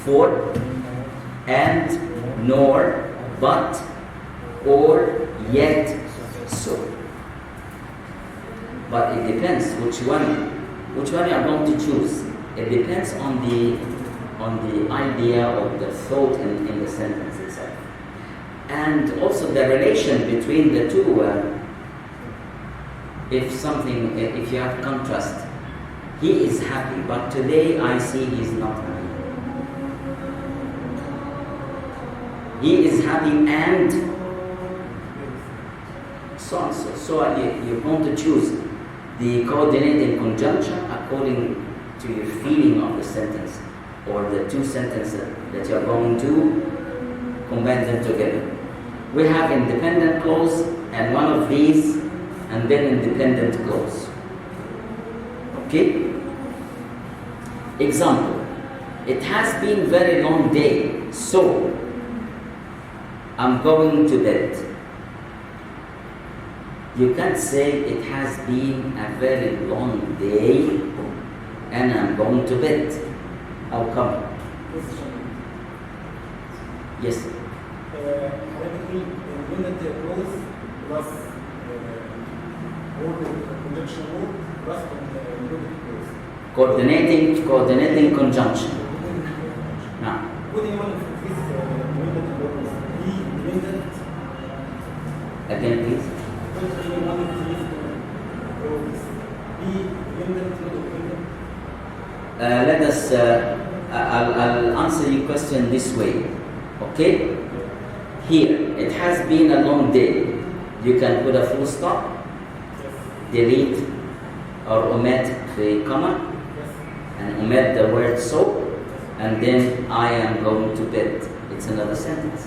for, and, nor, but, or, yet, so. But it depends which one you are going to choose. It depends on the idea or the thought in the sentence itself. And also the relation between the two. If you have contrast, he is happy, but today I see he is not happy. He is happy and so on. So you're going to choose the coordinating conjunction according to your feeling of the sentence, or the two sentences that you're going to combine them together. We have independent clause and one of these, and then independent clause. Okay? Example: it has been very long day, so I'm going to bed. You can't say it has been a very long day and I'm going to bed. How come? Yes. Coordinating conjunction. Now. Again, please. Let us. I'll answer your question this way. Okay. Here, it has been a long day. You can put a full stop, delete, or omit the comma, and omit the word so, and then I am going to bed. It's another sentence.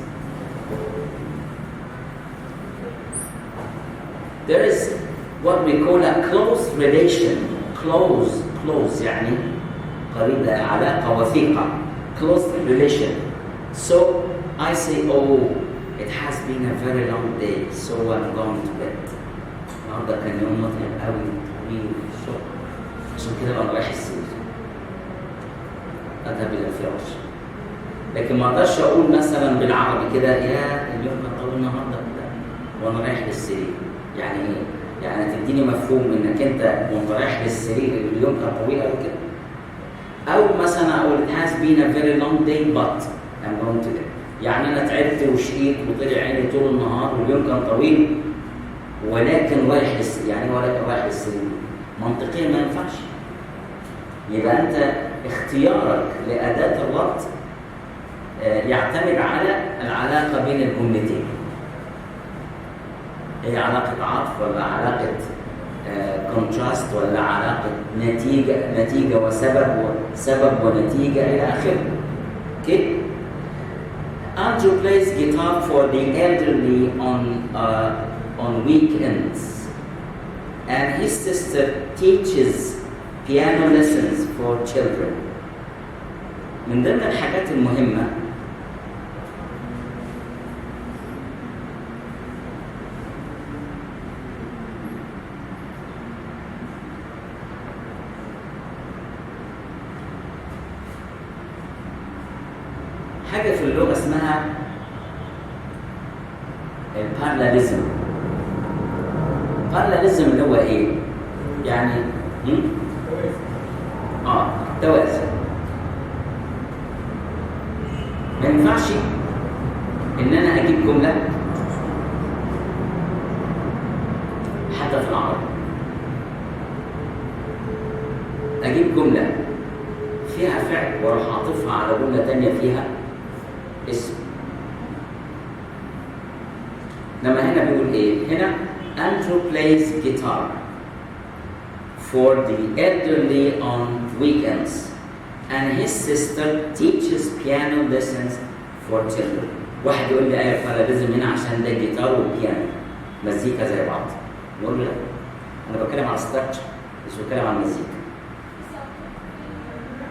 There is what we call a close relation. Close يعني قريبة, علاقة وثيقة. Close relation. So I say, oh, it has been a very long day, so I'm going to bed. النهارده كان يوم متعب قوي طويل في الشغل، عشان كده بقى رايح السرير. أذهب إلى الفراش. لكن ما اقدرش أقول مثلا بالعربي كده يا اليوم كان طويل النهارده كده وأنا رايح للسرير. يعني إيه؟ يعني تديني مفهوم إنك أنت وأنت رايح للسرير اليوم كان طويل قوي كده. أو مثلا أقول it has been a very long day but I'm going to bed. يعني أنا تعبت وشقيت وطلع عيني طول النهار واليوم كان طويل ولكن رايح للسرير، يعني ولكن رايح للسرير. منطقيا ما ينفعش. يبقى أنت اختيارك لأداة الربط يعتمد على العلاقة بين الجملتين. هي علاقة عطف ولا علاقة كونتراست ولا علاقة نتيجة وسبب ونتيجة إلى آخره. Okay? Andrew plays guitar for the elderly on weekends, and his sister teaches piano lessons for children. من ضمن الحاجات المهمة حاجة في اللغة اسمها البارلاليزم. البارلاليزم اللي هو ايه؟ يعني توازن. ما ينفعش ان انا اجيب جملة حتى في العربي اجيب جملة فيها فعل واروح اعطفها على جملة تانية فيها اسم. لما هنا بيقول ايه؟ هنا Andrew plays guitar for the elderly on weekends and his sister teaches piano lessons for children. واحد يقول لي ايه الباراليزم هنا عشان ده جيتار وبيانو مزيكا زي بعض. نقول له لا، انا بتكلم على ستراكشر مش بتكلم على المزيكا.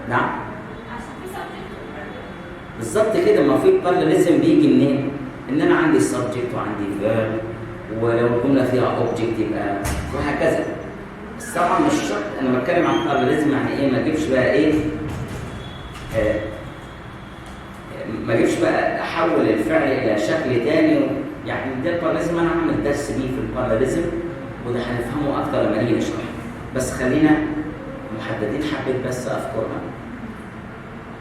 نعم بالظبط كده. ما في باراليزم بيجي منين؟ ان انا عندي subject وعندي verb، ولو الجمله فيها object يبقى وهكذا. بس طبعا مش شرط. انا بتكلم عن باراليزم يعني ايه؟ ما اجيبش بقى ايه ما اجيبش بقى احول الفعل الى شكل تاني يعني ده الباراليزم انا هعمل درس بيه في الباراليزم وده هنفهمه اكتر لما نيجي نشرح. بس خلينا محددين، حبيت بس اذكرها.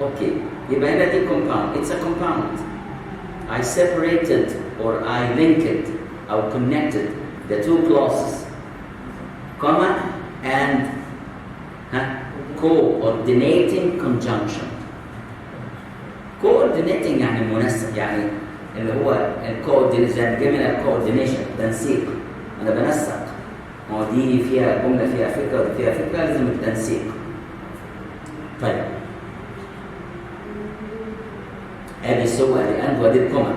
اوكي، يبقى هنا دي compound. It's a compound. I separated or I linked or connected the two clauses, comma and coordinating conjunction. coordinating يعني منسق، يعني اللي هو الكوردينيشن، زي ما جاي من الكوردينيشن تنسيق. انا بنسق، ما هو دي فيها جمله فيها فكره ودي فيها فكره، لازم التنسيق. طيب ادي سو ادي اند وادي الكوما.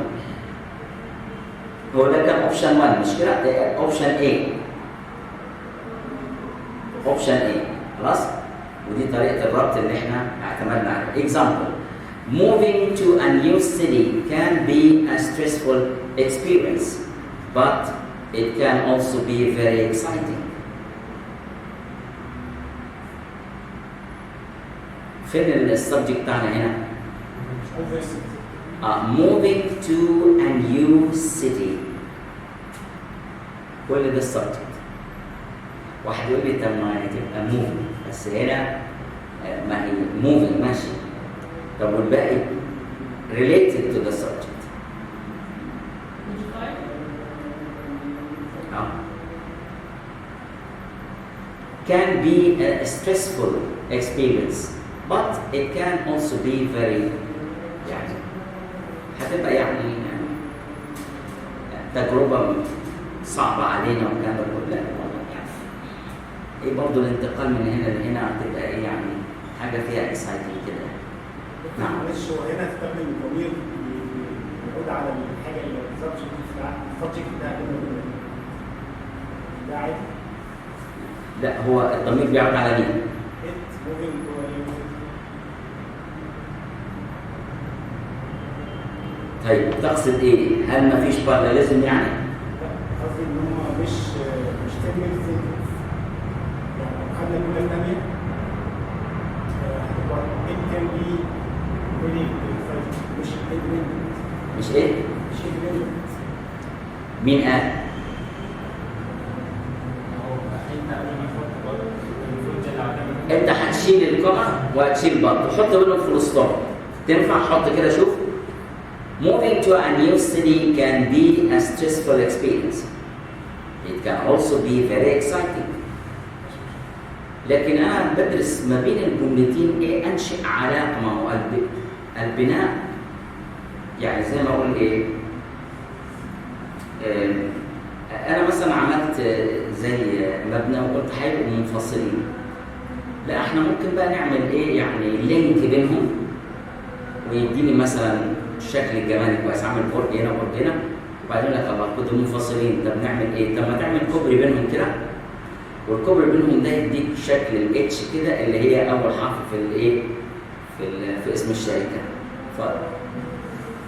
هو ده كان اوبشن 1 مش كده؟ ده اوبشن ايه، اوبشن ايه خلاص. ودي طريقه الربط اللي احنا اعتمدنا عليها. example: moving to a new city can be a stressful experience, but it can also be very exciting. فين السبجكت بتاعنا هنا؟ moving to a new city. كل ده السبجكت. واحد يقول لي طب ما تبقى moving، بس هنا ما هي moving ماشي. طب والباقي related to the subject. Can be a stressful experience, but it can also be very يعني هتبقى يعني تجربة صعبة علينا والكلام ده كله. يعني ايه برضه الانتقال من هنا لهنا هتبقى ايه يعني حاجة فيها exciting كده. نعم. معلش، هو هنا استخدم الضمير يعود على الحاجة اللي السبجكت بتاعها ده عادي؟ لا، هو الضمير بيعود على مين؟ طيب تقصد ايه؟ هل مفيش باراليزم يعني؟ قصدي ان هم مش تكمل في يعني خدنا الجمله الثانيه هتبقى it can be really مش independent. مش ايه؟ مش independent. مين قال؟ انت هتشيل الكوما وهتشيل برضه، حط بينهم فول ستوب. تنفع حط كده شوف. Moving to a new city can be a stressful experience. It can also be very exciting. لكن أنا بدرس ما بين الجملتين إيه، أنشئ علاقة. ما هو البناء يعني زي ما أقول إيه، أنا مثلا عملت زي مبنى وقلت هيبقوا منفصلين. لا، إحنا ممكن بقى نعمل إيه يعني لينك بينهم ويديني مثلا الشكل الجمالي كويس، عامل برج هنا وبرج هنا، وبعدين لك الله كنتوا منفصلين، طب نعمل ايه؟ طب ما تعمل كوبري بينهم كده، والكوبري بينهم ده يديك شكل الاتش كده اللي هي اول حرف في الايه؟ في اسم الشركه.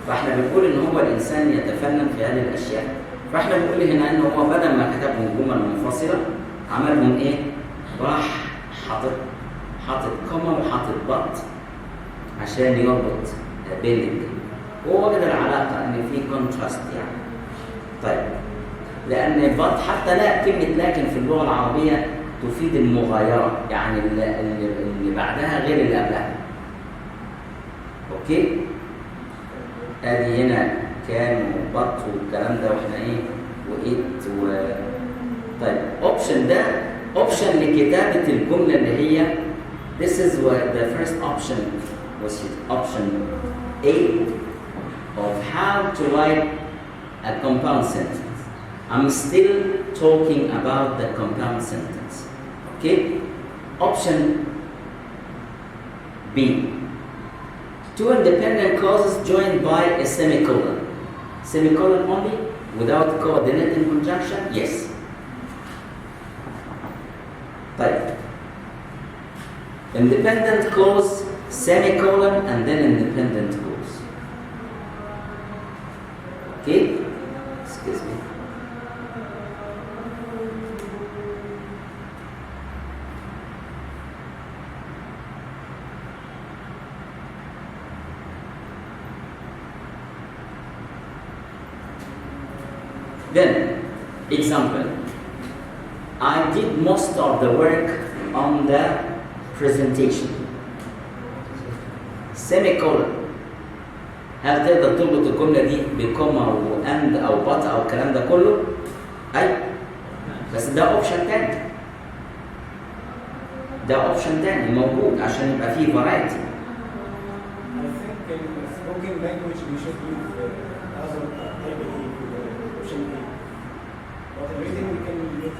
فاحنا بنقول ان هو الانسان يتفنن في هذه الاشياء. فاحنا بنقول هنا ان هو بدل ما كتبهم جمل منفصله عملهم ايه؟ راح حاطط كوما وحاطط بط عشان يربط بين الاثنين. هو وجد العلاقه ان في كونتراست يعني. طيب لان بط حتى لا كلمه لكن في اللغه العربيه تفيد المغايره، يعني اللي بعدها غير اللي قبلها. اوكي؟ ادي هنا كان وبط والكلام ده واحنا ايه وايت طيب اوبشن ده اوبشن لكتابه الجمله اللي هي this is what the first option was option A of how to write a compound sentence. I'm still talking about the compound sentence. Okay? Option B. Two independent clauses joined by a semicolon. Semicolon only without coordinating conjunction? Yes. طيب. Independent clause, semicolon, and then independent clause. Okay? Excuse me. Then, example, I did most of the work on the presentation. Semicolon. هل تقدر تربط الجملة دي بكوما وأند أو بط أو الكلام ده كله؟ أي. بس ده أوبشن تاني. ده أوبشن تاني موجود عشان يبقى فيه فرايتي. I think in spoken language we should use other type of option A. But in reading we can use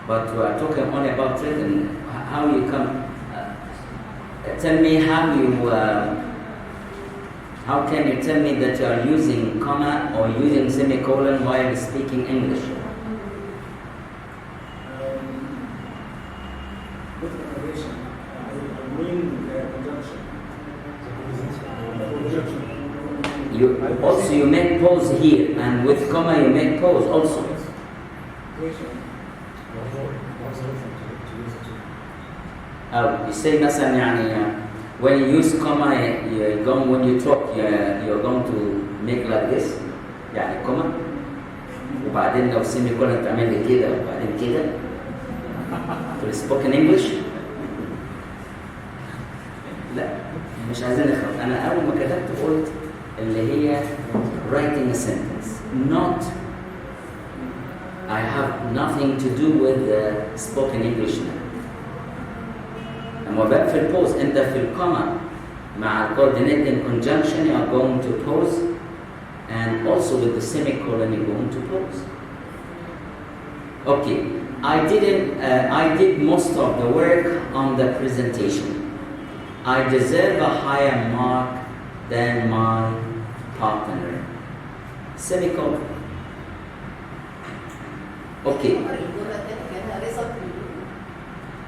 But we are talking only about written. How you come? Tell me how you. How can you tell me that you are using comma or using semicolon while speaking English? good preparation. I mean conjunction. You also you make pause here, and with comma you make pause also. You say مثلا يعني when you use comma when you talk you're going to make like this يعني comma وبعدين لو semicolon تعمل لي كده وبعدين كده في spoken English. لا مش عايزين نخرج. أنا أول ما كتبت قلت اللي هي writing a sentence, not I have nothing to do with the spoken English now. لما بقى في البوز أنت في الكوما مع coordinating conjunction you are going to pause, and also with the semicolon you're going to pause. Okay, I did most of the work on the presentation. I deserve a higher mark than my partner. Semicolon. Okay.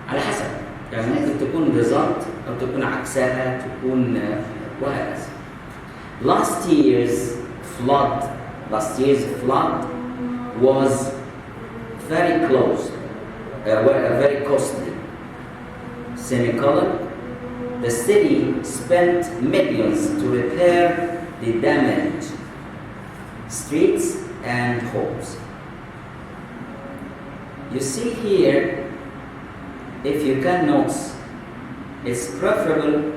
على حسب يعني ممكن تكون result أو تكون عكسها تكون وهكذا. Last year's flood was very close, very costly. Semicolon. The city spent millions to repair the damaged streets and homes. You see here, if you can notice, it's preferable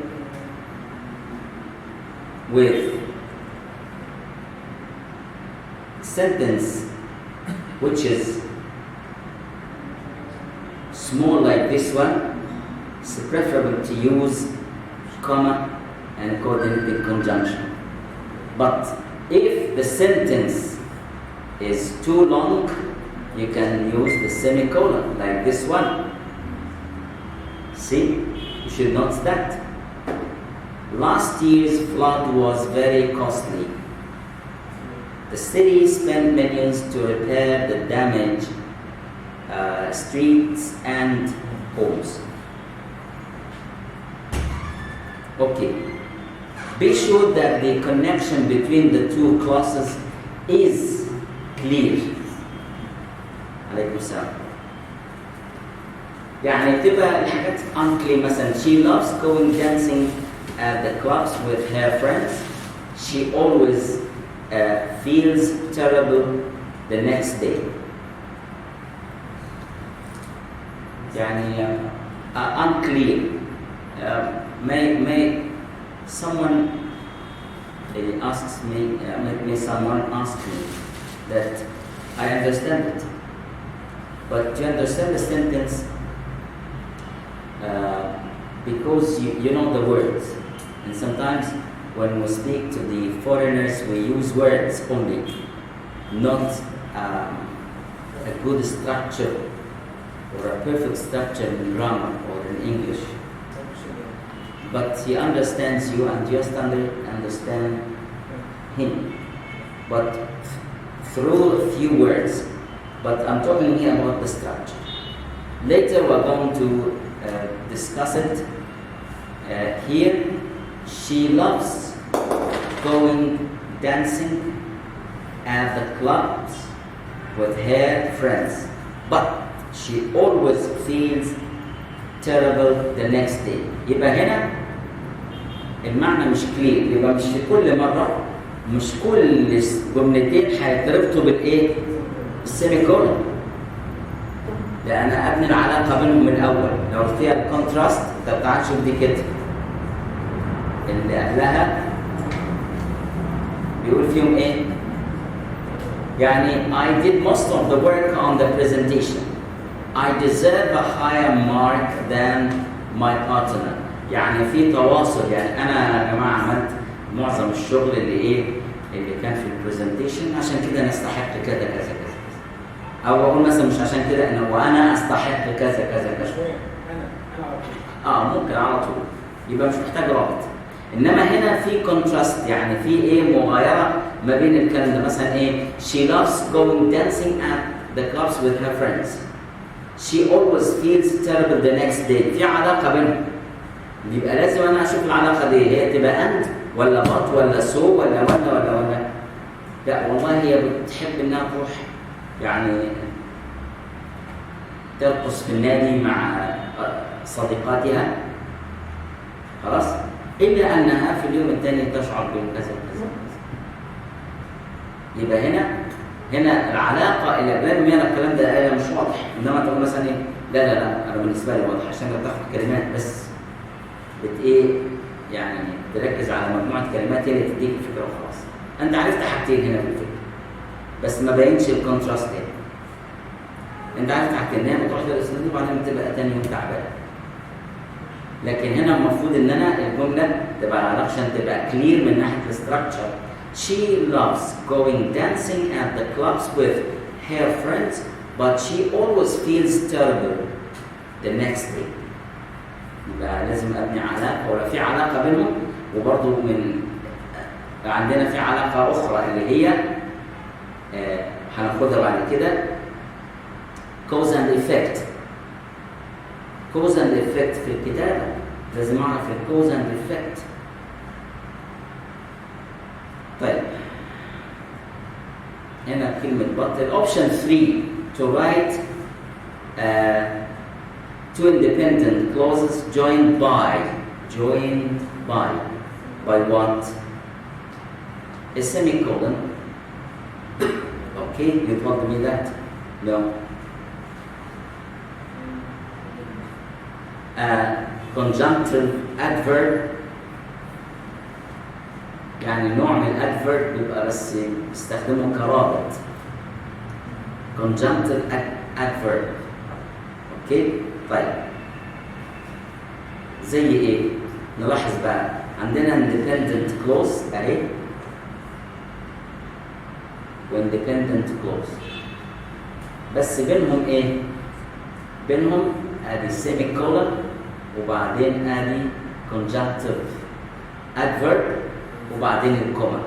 with sentence which is small like this one. It's preferable to use comma and coordinating conjunction. But if the sentence is too long, you can use the semicolon like this one. See, you should notice that. Last year's flood was very costly. The city spent millions to repair the damaged streets and homes. Okay. Be sure that the connection between the two clauses is clear. عليكم السلام. يعني تبقى الحاجات unclear. مثلا she loves going dancing at the clubs with her friends. She always feels terrible the next day. يعني unclear. May someone asks me, may someone ask me that I understand it, but to understand the sentence because you know the words, and sometimes when we speak to the foreigners we use words only, not a good structure or a perfect structure in grammar or in English. But he understands you and you understand him. But through a few words. But I'm talking here about the structure. Later we're going to discuss it. Here, she loves going dancing at the clubs with her friends. But she always feels terrible the next day. يبقى هنا المعنى مش كلير. يبقى مش في كل مرة مش كل جملتين هيتربطوا بالايه؟ السيمي كولن. ده انا ابني العلاقه بينهم من الاول. لو فيها الكونتراست، طب تعال شوف دي كده اللي قبلها بيقول فيهم ايه؟ يعني I did most of the work on the presentation. I deserve a higher mark than my partner. يعني في تواصل، يعني انا يا جماعه عملت معظم الشغل اللي كان في البرزنتيشن، عشان كده نستحق كذا كذا كذا. او اقول مثلا مش عشان كده، انه وانا استحق كذا كذا كذا. انا على طول. ممكن على طول، يبقى مش محتاج رابط. انما هنا في كونتراست، يعني في ايه؟ مغايره ما بين الكلام ده. مثلا ايه؟ she loves going dancing at the clubs with her friends. she always feels terrible the next day. في علاقه بينهم، يبقى لازم انا اشوف العلاقه دي هي تبقى and ولا but ولا so ولا. لا والله هي بتحب انها تروح يعني ترقص في النادي مع صديقاتها، خلاص، إلا أنها في اليوم الثاني تشعر بكذا كذا. يبقى هنا العلاقة اللي قبل ما الكلام ده مش واضح. إنما تقول مثلا إيه؟ لا أنا بالنسبة لي واضح، عشان تاخد كلمات بس يعني تركز على مجموعة كلمات هي اللي تديك الفكرة وخلاص. أنت عرفت حاجتين هنا في الفكرة، بس ما بينش الكونتراست هنا. أنت عرفت حاجتين، هنا بتروح للإسلامية وبعدين بتبقى تاني يوم تعبان. لكن هنا المفروض ان انا الجمله تبقى عشان تبقى كلير من ناحيه الاستراكشر. She loves going dancing at the clubs with her friends, but she always feels terrible the next day. يبقى لازم ابني علاقه، ولا في علاقه بينهم. وبرضه عندنا في علاقه اخرى اللي هي هناخدها بعد كده، cause and effect. cause and effect في الكتابة لازم أعرف cause and effect. طيب هنا كلمة but. option 3 to write two independent clauses joined by what? A semicolon. Okay, you told me that? No. Conjunctive adverb، يعني نوع من الادفيرب بيبقى بس بيستخدمه كرابط. conjunctive adverb. اوكي؟ طيب زي ايه؟ نلاحظ بقى عندنا independent clause اهي و-independent clause، بس بينهم ايه؟ بينهم ادي سيمي كولن وبعدين ادي conjunctive adverb وبعدين الكوما.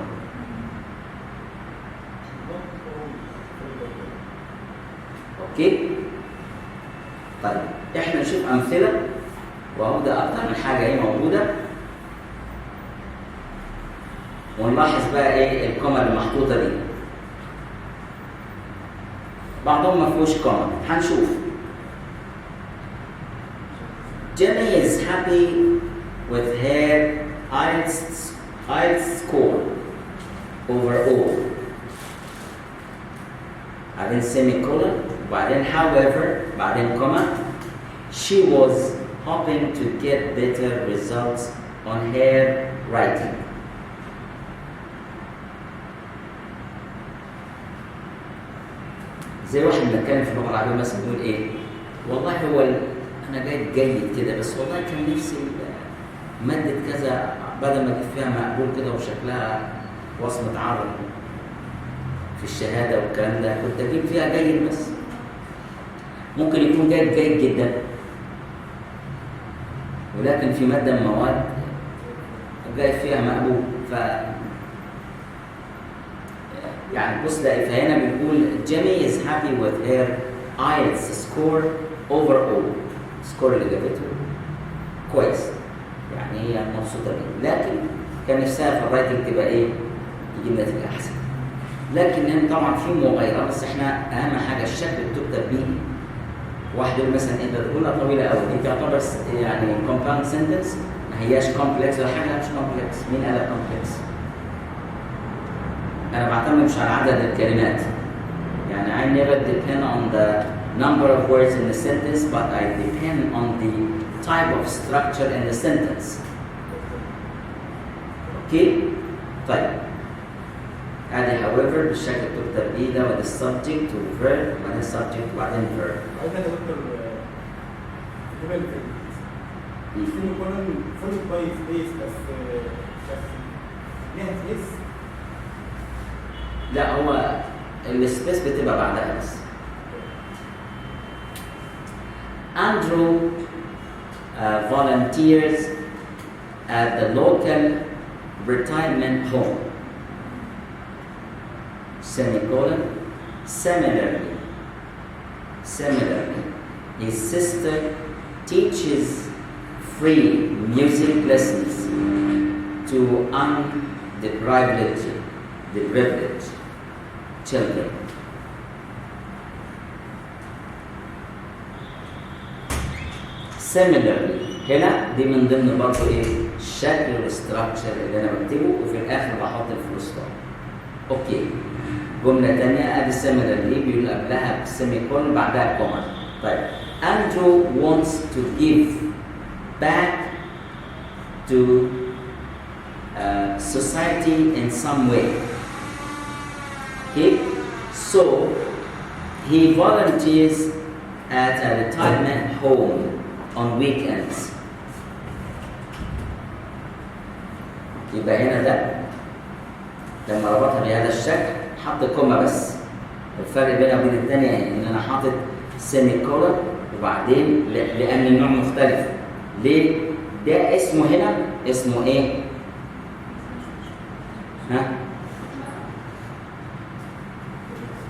اوكي؟ طيب احنا نشوف امثله، وهو ده اكتر من حاجه ايه موجوده، ونلاحظ بقى ايه الكوما المحطوطه دي. بعضهم ما فيهوش كوما، هنشوف. Jenny is happy with her IELTS score overall. بعدين semicolon وبعدين however بعدين comma. She was hoping to get better results on her writing. زي واحد بنتكلم في اللغة العربية مثلا بيقول ايه؟ والله هو أنا جيد كده، بس والله كان نفسي مادة كذا بدل ما أجيب فيها مقبول كده وشكلها وصمة عرض في الشهادة والكلام ده، كنت أجيب فيها جيد بس. ممكن يكون جيد جدا، ولكن في مادة من المواد جايب فيها مقبول. يعني بص لاقي فهنا بنقول Jenny is happy with her IELTS score overall. السكور اللي جابته كويس، يعني هي مبسوطه بيه، لكن كان نفسها في الرايتنج تبقى ايه؟ تجيب نتيجه احسن. لكن هنا طبعا في مغايره، بس احنا اهم حاجه الشكل اللي بتكتب بيه. واحد يقول مثلا ايه ده جمله طويله قوي، دي تعتبر يعني كومباوند سنتنس، ما هياش كومبلكس ولا حاجه. مش كومبلكس، مين قال كومبلكس؟ أنا بعتمد مش على عدد الكلمات. يعني I never depend on the number of words in the sentence, but I depend on the type of structure in the sentence. اوكي؟ طيب. هذه however بالشكل تكتب ايه ده، وده subject وverb وبعدين subject وبعدين verb. عايز انا دكتور جبل الفيلم كله فول كويس بيس بس ليها سبيس. لا هو السبيس بتبقى بعدها بس. Andrew volunteers at the local retirement home. Semicolon. Similarly, his sister teaches free music lessons to underprivileged children. Similarly هنا دي من ضمن برضه ايه الشكل والاستراكشر اللي انا بكتبه وفي الاخر بحط الفول ستوب. اوكي جمله ثانيه ادي similarly بيقول قبلها سيمي كولن بعدها كوما. طيب Andrew wants to give back to society in some way. Okay, so he volunteers at a retirement home on weekends. يبقى هنا ده لما ربطها بهذا الشكل حط كوما بس. الفرق بينها وبين الثانيه ان انا حاطط سيمي كولن وبعدين لان النوع مختلف. ليه؟ ده اسمه هنا اسمه ايه؟ ها؟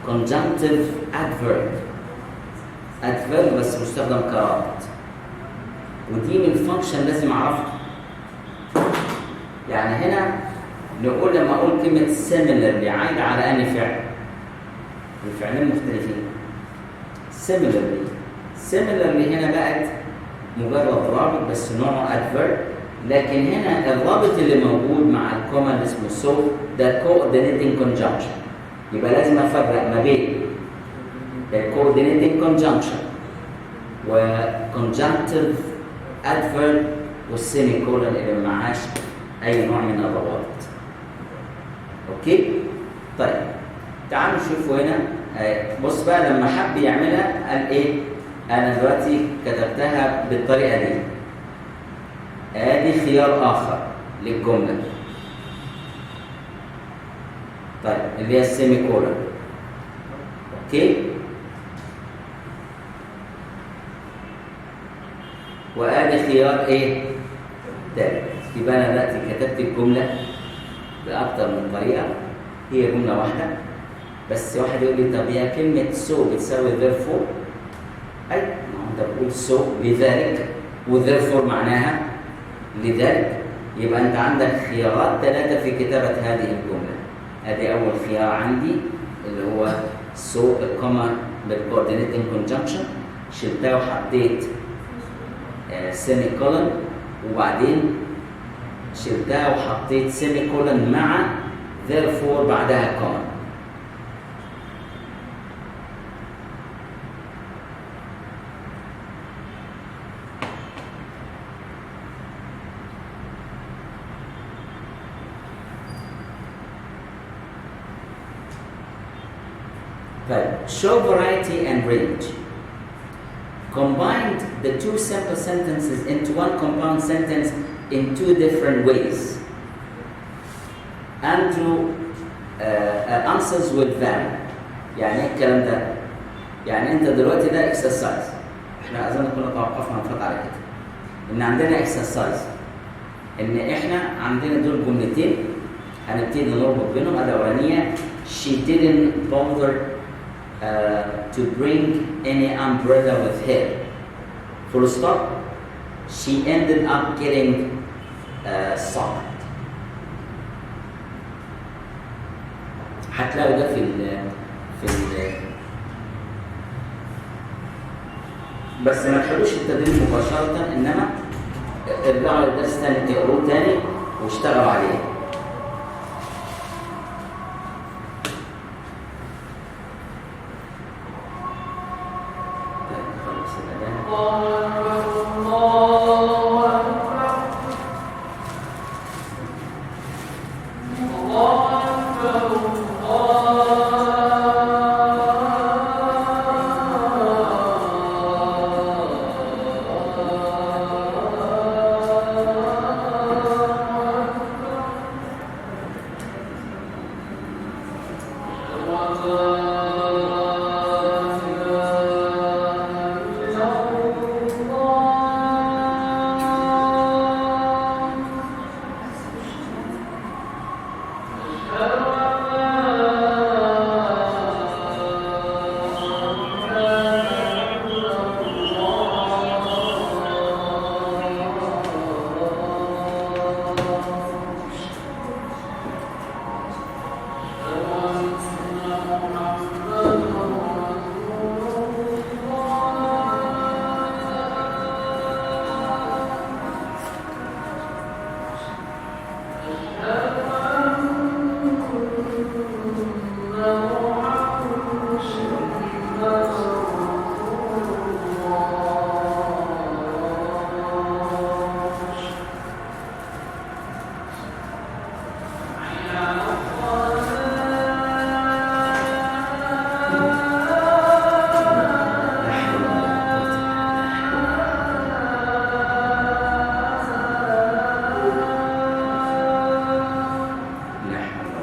conjunctive adverb. adverb بس مستخدم كرابط. ودي من الفانكشن لازم اعرفها. يعني هنا نقول لما اقول كلمه similarly عايده على انهي فعل؟ الفعلين مختلفين. similarly هنا بقت مجرد رابط بس نوعه adverb، لكن هنا الرابط اللي موجود مع الكوما اللي اسمه so ده coordinating conjunction. يبقى لازم افرق ما بين coordinating conjunction و conjunctive adverb والسيمي كولن اللي ما معاش اي نوع من الروابط. اوكي؟ طيب تعالوا نشوفوا هنا. بص بقى لما حب يعملها قال ايه؟ انا دلوقتي كتبتها بالطريقه دي. ادي خيار اخر للجمله. طيب اللي هي السيمي كولن. اوكي؟ وادي خيار ايه؟ تالت. يبقى انا دلوقتي كتبت الجمله باكتر من طريقه، هي جمله واحده بس. واحد يقول لي طب هي كلمه سو بتساوي therefore؟ اي ما انت بتقول سو لذلك وtherefore معناها لذلك. يبقى انت عندك خيارات ثلاثه في كتابه هذه الجمله. ادي اول خيار عندي اللي هو سو الكوما بالكوردينيتنج كونجنكشن، شلتها وحطيت سيمي كولن، وبعدين شلتها وحطيت سيمي كولن مع therefore بعدها كوما. طيب show variety and range. Combined the two simple sentences into one compound sentence in two different ways. Andrew answers will vary. يعني ايه الكلام ده؟ يعني انت دلوقتي ده exercise. احنا اظن كنا توقفنا من فتره على كده. ان عندنا exercise. ان احنا عندنا دول جملتين هنبتدي نربط بينهم. الاولانيه she didn't bother to bring any umbrella with her. Full stop. She ended up getting socked. هتلاقوا ده في بس ما تحلوش التدريب مباشرة، انما ارجعوا للدرس تاني تقروه تاني واشتغلوا عليه. نحن